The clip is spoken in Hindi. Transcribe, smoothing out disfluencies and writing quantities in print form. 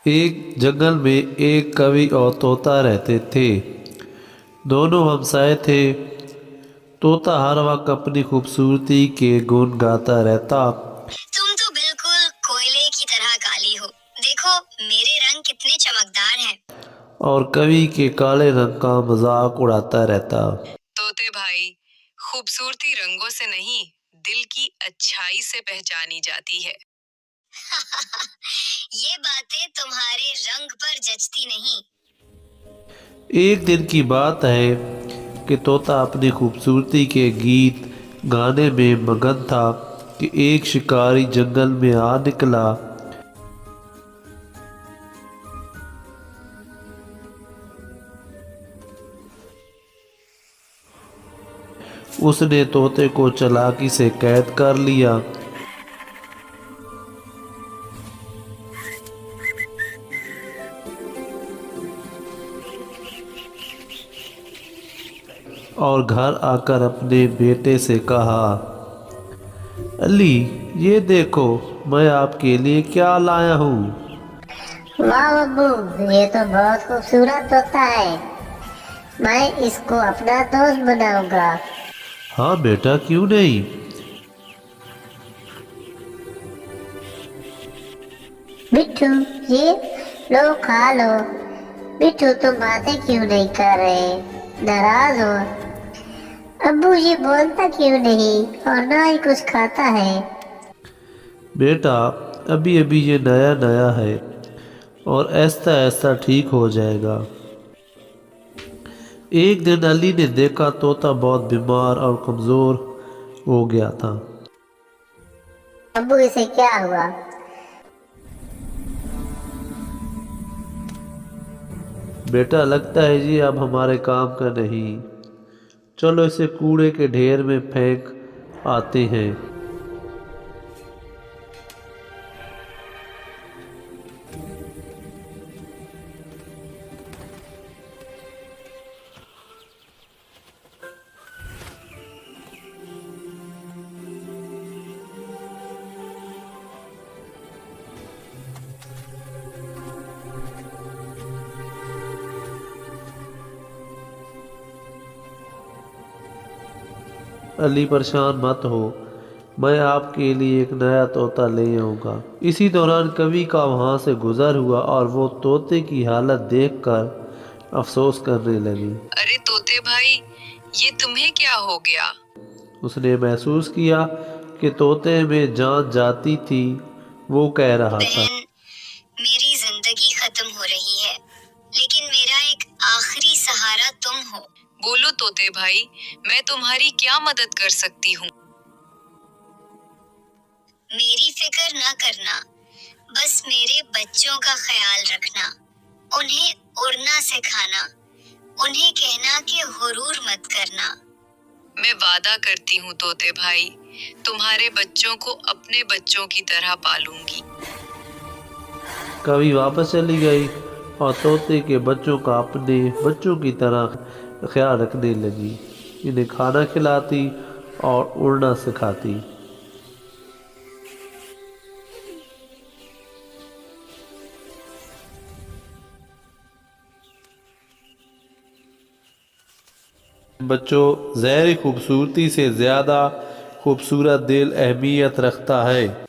एक जंगल में एक कवि और तोता रहते थे। दोनों हमसाए थे। तोता हर वक्त अपनी खूबसूरती के गुण गाता रहता। तुम तो बिल्कुल कोयले की तरह काली हो। देखो मेरे रंग कितने चमकदार हैं। और कवि के काले रंग का मजाक उड़ाता रहता। तोते भाई, खूबसूरती रंगों से नहीं, दिल की अच्छाई से पहचानी जाती है। ये बातें तुम्हारे रंग पर जचती नहीं। एक दिन की बात है कि तोता अपनी खूबसूरती के गीत गाने में मगन था कि एक शिकारी जंगल में आ निकला। उसने तोते को चालाकी से कैद कर लिया और घर आकर अपने बेटे से कहा, अली, ये देखो मैं आपके लिए क्या लाया हूँ। वाह बब्बू, ये तो बहुत खूबसूरत तोता है। मैं इसको अपना दोस्त बनाऊंगा। हाँ बेटा, क्यों नहीं। बिट्टू, ये लो, खा लो। बिट्टू, तुम बातें क्यों नहीं कर रहे? नाराज हो? अब्बू ये बोलता क्यों नहीं और ना ही कुछ खाता है? बेटा, अभी अभी ये नया नया है और ऐसा ऐसा ठीक हो जाएगा। एक दिन अली ने देखा तोता बहुत बीमार और कमज़ोर हो गया था। अब्बू, इसे क्या हुआ? बेटा, लगता है जी अब हमारे काम का नहीं। चलो इसे कूड़े के ढेर में फेंक आते हैं। अली, परेशान मत हो, मैं आपके लिए एक नया तोता ले आऊँगा। इसी दौरान कवि का वहाँ से गुजर हुआ और वो तोते की हालत देखकर अफसोस करने लगी। अरे तोते भाई, ये तुम्हें क्या हो गया? उसने महसूस किया कि तोते में जान जाती थी। वो कह रहा था, बहन, मेरी जिंदगी खत्म हो रही है, लेकिन मेरा एक आखिरी सहारा तुम हो। बोलो तोते भाई, मैं तुम्हारी क्या मदद कर सकती हूँ? मेरी फिक्र ना करना, बस मेरे बच्चों का ख्याल रखना, उन्हें उड़ना सिखाना, उन्हें कहना कि हुरूर मत करना। मैं वादा करती हूँ तोते भाई, तुम्हारे बच्चों को अपने बच्चों की तरह पालूंगी। कवि वापस चली गई और तोते के बच्चों का अपने बच्चों की तरह ख्याल रखने लगी। इन्हें खाना खिलाती और उड़ना सिखाती। बच्चों, ज़हरी खूबसूरती से ज़्यादा खूबसूरत दिल अहमियत रखता है।